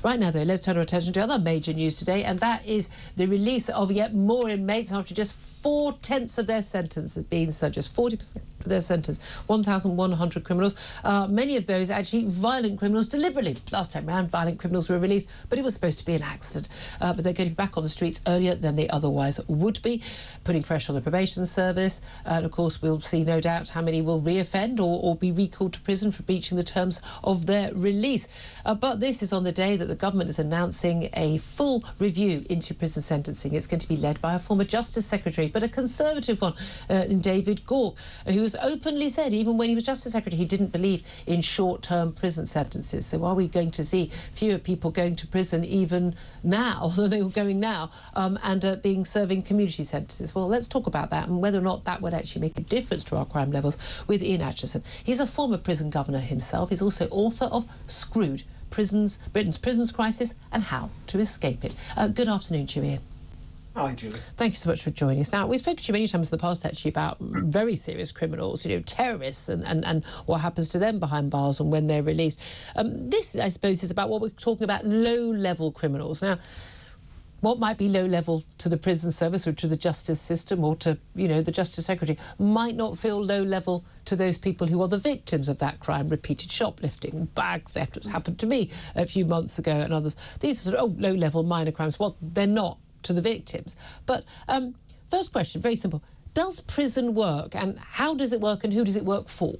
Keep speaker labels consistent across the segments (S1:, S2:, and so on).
S1: Right now, though, let's turn our attention to other major news today, and that is the release of yet more inmates after just 4/10 of their sentence has been served, just 40% of their sentence, 1,100 criminals. Many of those actually violent criminals deliberately. Last time round, violent criminals were released, but it was supposed to be an accident. But they're going to be back on the streets earlier than they otherwise would be, putting pressure on the probation service. And, of course, we'll see, no doubt, how many will reoffend or be recalled to prison for breaching the terms of their release. But this is on the day that the government is announcing a full review into prison sentencing. It's going to be led by a former Justice Secretary, but a Conservative one, in David Gauke, who has openly said, even when he was Justice Secretary, he didn't believe in short-term prison sentences. So are we going to see fewer people going to prison even now than they were going now, and serving community sentences? Well, let's talk about that and whether or not that would actually make a difference to our crime levels with Ian Atchison. He's a former prison governor himself. He's also author of Screwed, Britain's Prisons Crisis and How to Escape It. Good afternoon to you, Ian.
S2: Hi, Julie.
S1: Thank you so much for joining us. Now, we've spoken to you many times in the past, actually, about very serious criminals, terrorists and what happens to them behind bars and when they're released. This, I suppose, is about what we're talking about, low-level criminals. Now, what might be low-level to the prison service or to the justice system or to, the Justice Secretary might not feel low-level to those people who are the victims of that crime, repeated shoplifting, bag theft, which happened to me a few months ago, and others. These are sort of low-level minor crimes. Well, they're not to the victims. But first question, very simple. Does prison work, and how does it work, and who does it work for?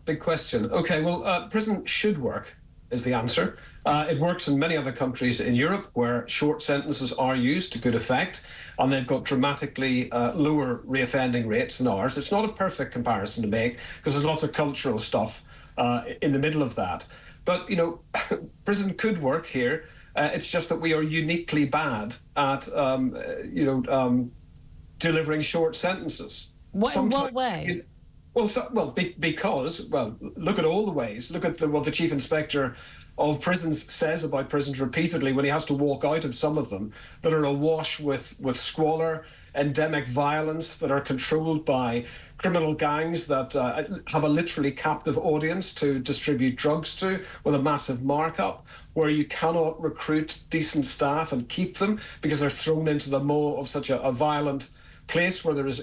S2: Big question. OK, well, prison should work is the answer. It works in many other countries in Europe where short sentences are used to good effect, and they've got dramatically lower reoffending rates than ours. It's not a perfect comparison to make because there's lots of cultural stuff in the middle of that. But, prison could work here. It's just that we are uniquely bad at, delivering short sentences.
S1: In what way?
S2: Because look at all the ways. Look at what the Chief Inspector of Prisons says about prisons repeatedly when he has to walk out of some of them that are awash with squalor, endemic violence, that are controlled by criminal gangs that have a literally captive audience to distribute drugs to with a massive markup, where you cannot recruit decent staff and keep them because they're thrown into the maw of such a violent place where there is,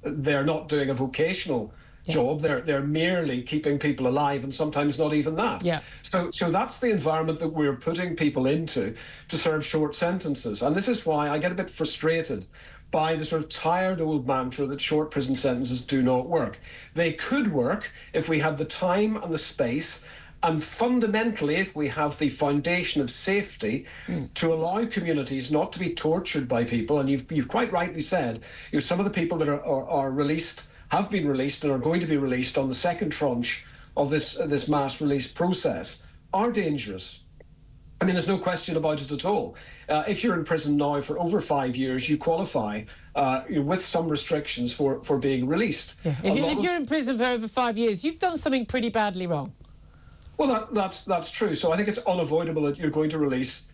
S2: they're not doing a vocational job. They're merely keeping people alive, and sometimes not even that.
S1: Yeah.
S2: So that's the environment that we're putting people into to serve short sentences. And this is why I get a bit frustrated by the sort of tired old mantra that short prison sentences do not work. They could work if we had the time and the space, and fundamentally, if we have the foundation of safety to allow communities not to be tortured by people. And you've quite rightly said, some of the people that are released, have been released and are going to be released on the second tranche of this mass release process are dangerous. I mean, there's no question about it at all. If you're in prison now for over 5 years, you qualify with some restrictions for being released.
S1: Yeah. If you're in prison for over 5 years, you've done something pretty badly wrong.
S2: Well, that's true. So I think it's unavoidable that you're going to release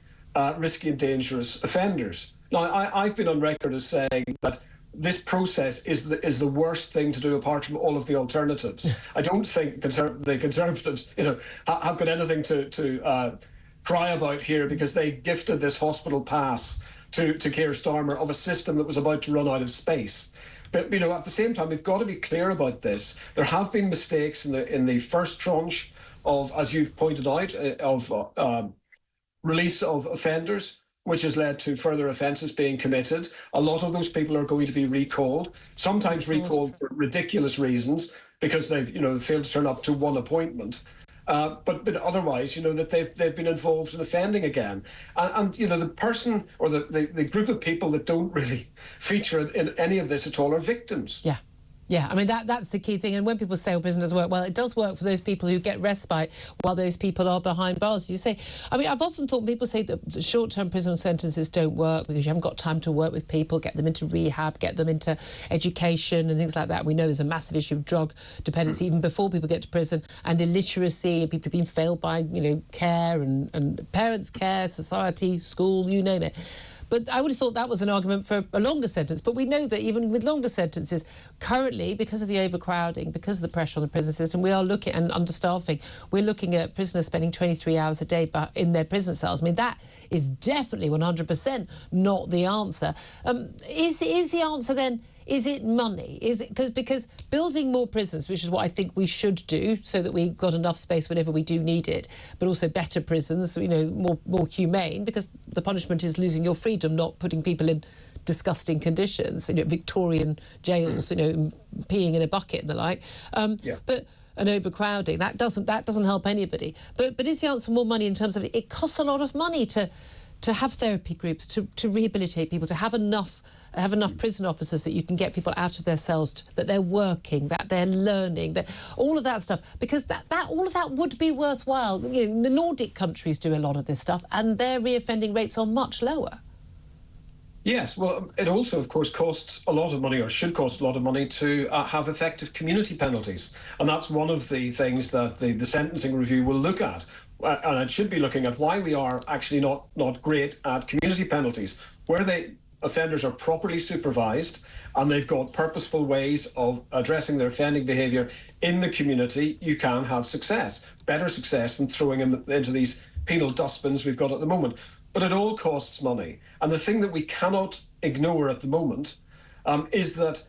S2: risky and dangerous offenders. Now, I've been on record as saying that this process is the worst thing to do apart from all of the alternatives. I don't think the Conservatives, have got anything to cry about here, because they gifted this hospital pass to Keir Starmer of a system that was about to run out of space. But at the same time, we've got to be clear about this. There have been mistakes in the first tranche of, as you've pointed out, of release of offenders, which has led to further offences being committed. A lot of those people are going to be recalled, sometimes recalled for ridiculous reasons because they've failed to turn up to one appointment. But otherwise, that they've been involved in offending again. And the person or the group of people that don't really feature in any of this at all are victims.
S1: Yeah. Yeah, I mean, that's the key thing. And when people say, prison does work, well, it does work for those people who get respite while those people are behind bars. You say, I mean, I've often thought people say that the short-term prison sentences don't work because you haven't got time to work with people, get them into rehab, get them into education and things like that. We know there's a massive issue of drug dependency even before people get to prison, and illiteracy, and people being failed by, care and parents' care, society, school, you name it. But I would have thought that was an argument for a longer sentence. But we know that even with longer sentences, currently, because of the overcrowding, because of the pressure on the prison system, we are looking, and understaffing, we're looking at prisoners spending 23 hours a day in their prison cells. I mean, that is definitely 100% not the answer. Is the answer then, is it money? Is it because building more prisons, which is what I think we should do, so that we've got enough space whenever we do need it, but also better prisons, you know, more humane, because the punishment is losing your freedom, not putting people in disgusting conditions, you know, Victorian jails, you know, peeing in a bucket and the like. But and overcrowding, that doesn't help anybody. But is the answer more money in terms of it costs a lot of money to have therapy groups, to rehabilitate people, to have enough prison officers that you can get people out of their cells, that they're working, that they're learning, that all of that stuff, because all of that would be worthwhile. You know, the Nordic countries do a lot of this stuff, and their reoffending rates are much lower.
S2: Yes, well, it also, of course, costs a lot of money, or should cost a lot of money, to have effective community penalties. And that's one of the things that the sentencing review will look at. And it should be looking at why we are actually not great at community penalties, where offenders are properly supervised and they've got purposeful ways of addressing their offending behaviour in the community. You can have success, better success than throwing them into these penal dustbins we've got at the moment. But it all costs money. And the thing that we cannot ignore at the moment is that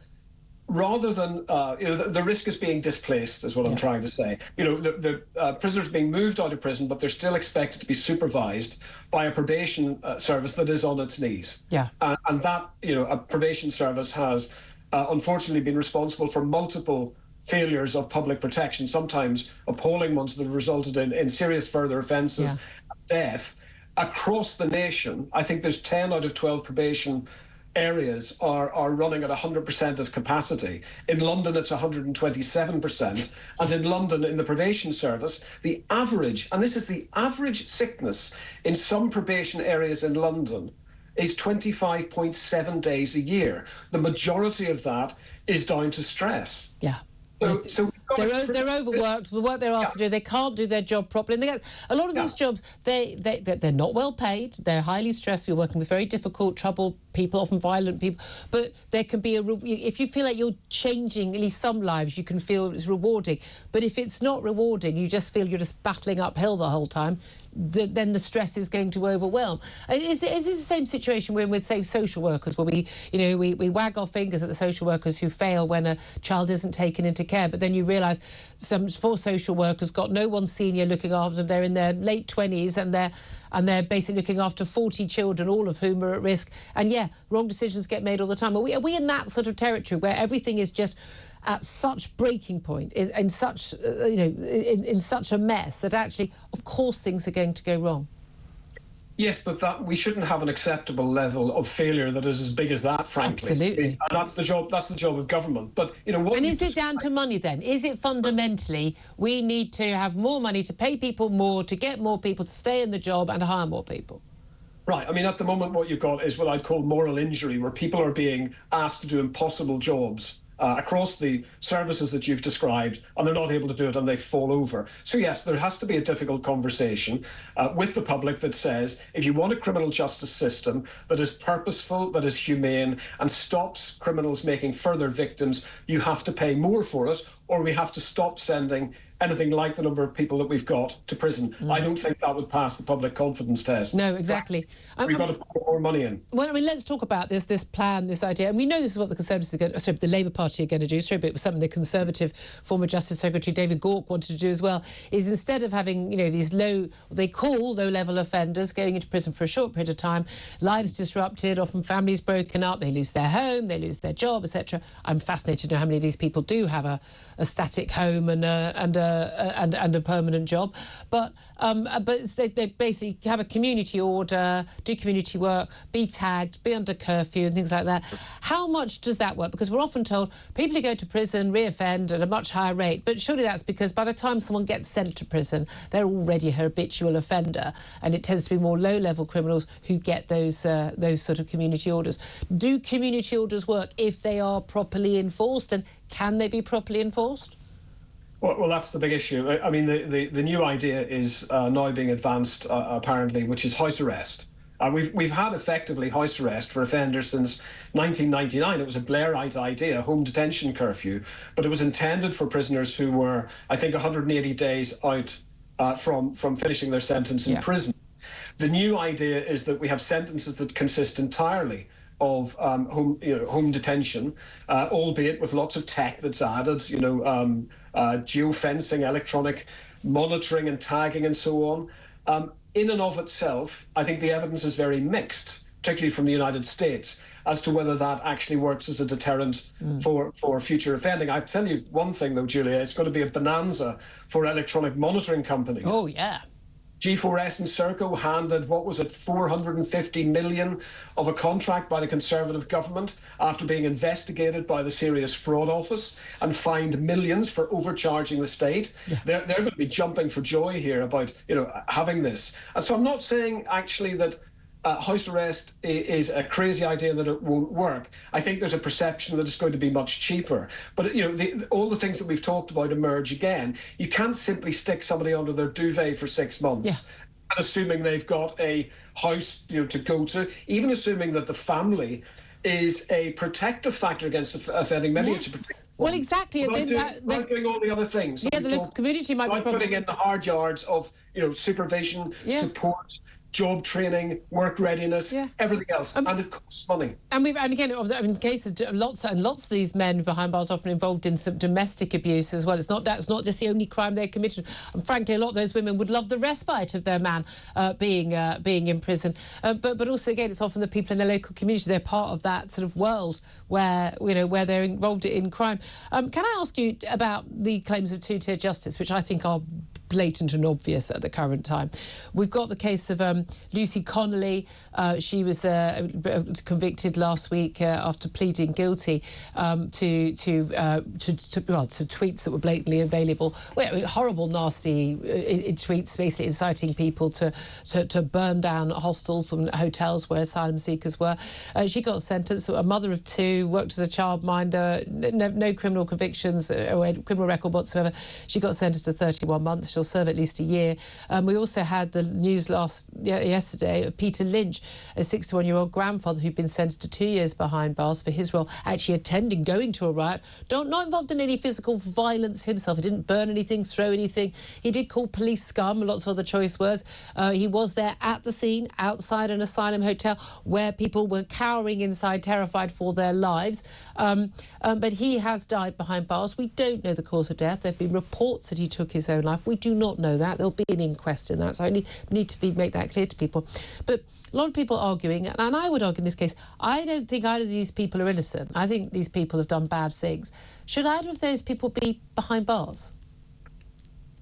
S2: rather than, the risk is being displaced, is what I'm trying to say. You know, the prisoners being moved out of prison, but they're still expected to be supervised by a probation service that is on its knees. Yeah. And that, you know, a probation service has unfortunately been responsible for multiple failures of public protection, sometimes appalling ones that have resulted in serious further offences, death. Across the nation, I think there's 10 out of 12 probation areas are running at 100% of capacity. In London, it's 127%. And in London, in the probation service, the average, and this is the average sickness in some probation areas in London, is 25.7 days a year. The majority of that is down to stress. Yeah. So they're overworked. The work they're asked to do, they can't do their job properly. And they get a lot of these jobs. They're not well paid. They're highly stressed. You're working with very difficult, troubled people, often violent people. But there can be if you feel like you're changing at least some lives, you can feel it's rewarding. But if it's not rewarding, you just feel you're just battling uphill the whole time. Then the stress is going to overwhelm. Is this the same situation with, say, social workers, where we wag our fingers at the social workers who fail when a child isn't taken into care, but then you realise some poor social workers got no one senior looking after them. They're in their late 20s and they're basically looking after 40 children, all of whom are at risk. And wrong decisions get made all the time. Are we in that sort of territory where everything is just at such breaking point, in such in such a mess that actually, of course, things are going to go wrong? Yes, but that we shouldn't have an acceptable level of failure that is as big as that, frankly. Absolutely. And that's the job of government. But
S1: and is it down to money then? Is it fundamentally we need to have more money to pay people more, to get more people to stay in the job and hire more people?
S2: Right. I mean, at the moment, what you've got is what I'd call moral injury, where people are being asked to do impossible jobs across the services that you've described, and they're not able to do it and they fall over. So yes, there has to be a difficult conversation with the public that says, if you want a criminal justice system that is purposeful, that is humane, and stops criminals making further victims, you have to pay more for it, or we have to stop sending anything like the number of people that we've got to prison. I don't think that would pass the public confidence test.
S1: No, exactly.
S2: We've got to put more money in.
S1: Well, I mean, let's talk about this plan, this idea. And we know this is what the Conservatives are going to, the Labour Party are going to do, but it was something the Conservative former Justice Secretary David Gauke wanted to do as well, is instead of having, these low-level offenders going into prison for a short period of time, lives disrupted, often families broken up, they lose their home, they lose their job, etc. I'm fascinated to know how many of these people do have a static home and a permanent job, but they basically have a community order, do community work, be tagged, be under curfew and things like that. How much does that work? Because we're often told people who go to prison reoffend at a much higher rate, but surely that's because by the time someone gets sent to prison, they're already a habitual offender, and it tends to be more low-level criminals who get those sort of community orders. Do community orders work if they are properly enforced, and can they be properly enforced?
S2: Well, that's the big issue. I mean, the new idea is now being advanced, apparently, which is house arrest. We've had effectively house arrest for offenders since 1999. It was a Blairite idea, home detention curfew, but it was intended for prisoners who were, I think, 180 days out from finishing their sentence in prison. The new idea is that we have sentences that consist entirely of home detention, albeit with lots of tech that's added, geofencing, electronic monitoring and tagging and so on. In and of itself, I think the evidence is very mixed, particularly from the United States, as to whether that actually works as a deterrent for future offending. I tell you one thing, though, Julia, it's going to be a bonanza for electronic monitoring companies.
S1: Oh, yeah.
S2: G4S and Serco handed, what was it, 450 million of a contract by the Conservative government after being investigated by the Serious Fraud Office and fined millions for overcharging the state. Yeah. They're going to be jumping for joy here about having this. And so I'm not saying actually that house arrest is a crazy idea that it won't work. I think there's a perception that it's going to be much cheaper. But all the things that we've talked about emerge again. You can't simply stick somebody under their duvet for 6 months and assuming they've got a house to go to, even assuming that the family is a protective factor against offending. Maybe it's a protective
S1: well, exactly.
S2: They're doing all the other things.
S1: Yeah, the local community might be
S2: putting in the hard yards of supervision, support, job training, work readiness, everything else, and it costs money. And
S1: again, in cases, lots of these men behind bars often involved in some domestic abuse as well. It's not just the only crime they committed. And frankly, a lot of those women would love the respite of their man being in prison. But also, again, it's often the people in their local community. They're part of that sort of world where they're involved in crime. Can I ask you about the claims of two-tier justice, which I think are blatant and obvious at the current time? We've got the case of Lucy Connolly. She was convicted last week after pleading guilty to tweets that were blatantly available. Horrible, nasty tweets, basically inciting people to burn down hostels and hotels where asylum seekers were. She got sentenced. A mother of two, worked as a childminder, no criminal convictions or criminal record whatsoever. She got sentenced to 31 months. She'll serve at least a year. We also had the news yesterday of Peter Lynch, a 61-year-old grandfather who'd been sentenced to 2 years behind bars for his role actually going to a riot, not involved in any physical violence himself. He didn't burn anything, throw anything. He did call police scum, lots of other choice words. He was there at the scene, outside an asylum hotel, where people were cowering inside, terrified for their lives. But he has died behind bars. We don't know the cause of death. There have been reports that he took his own life. We do not know that. There'll be an inquest in that, so I need to make that clear to people. But a lot of people arguing, and I would argue in this case, I don't think either of these people are innocent. I think these people have done bad things. Should either of those people be behind bars?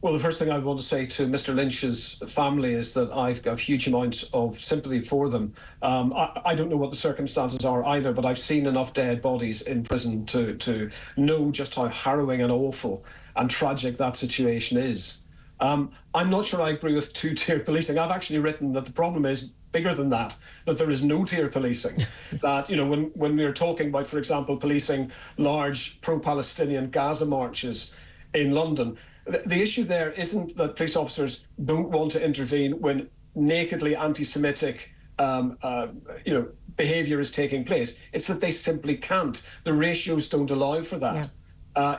S2: Well, the first thing I want to say to Mr. Lynch's family is that I've got huge amounts of sympathy for them. I don't know what the circumstances are either, but I've seen enough dead bodies in prison to know just how harrowing and awful and tragic that situation is. I'm not sure I agree with two-tier policing. I've actually written that the problem is bigger than that there is no tier policing. That, when we're talking about, for example, policing large pro-Palestinian Gaza marches in London, the issue there isn't that police officers don't want to intervene when nakedly anti-Semitic behaviour is taking place. It's that they simply can't. The ratios don't allow for that.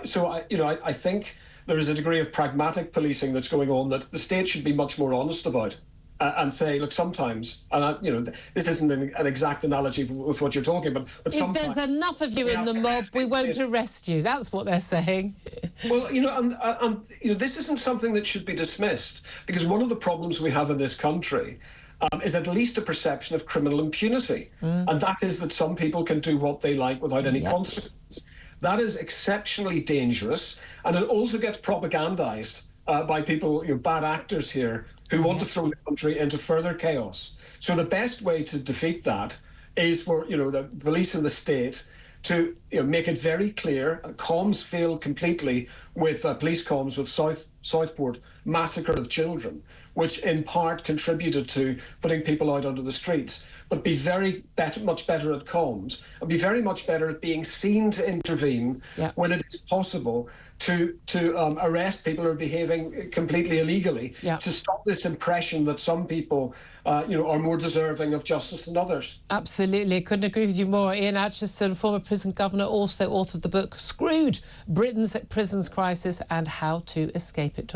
S2: So I think there is a degree of pragmatic policing that's going on that the state should be much more honest about. And say, look, sometimes, and this isn't an exact analogy with what you're talking about, but
S1: if there's enough of you in the mob, we won't arrest you. That's what they're saying.
S2: Well, this isn't something that should be dismissed, because one of the problems we have in this country is at least a perception of criminal impunity, and that is that some people can do what they like without any consequence. That is exceptionally dangerous, and it also gets propagandized by people, bad actors here, who want to throw the country into further chaos. So the best way to defeat that is for the police and the state to make it very clear. Comms failed completely with police comms with Southport massacre of children, which in part contributed to putting people out onto the streets. But be much better at comms, and be very much better at being seen to intervene when it is possible, to arrest people who are behaving completely illegally,
S1: Yeah.
S2: to stop this impression that some people, are more deserving of justice than others.
S1: Absolutely. Couldn't agree with you more. Ian Atchison, former prison governor, also author of the book Screwed, Britain's Prisons Crisis and How to Escape It.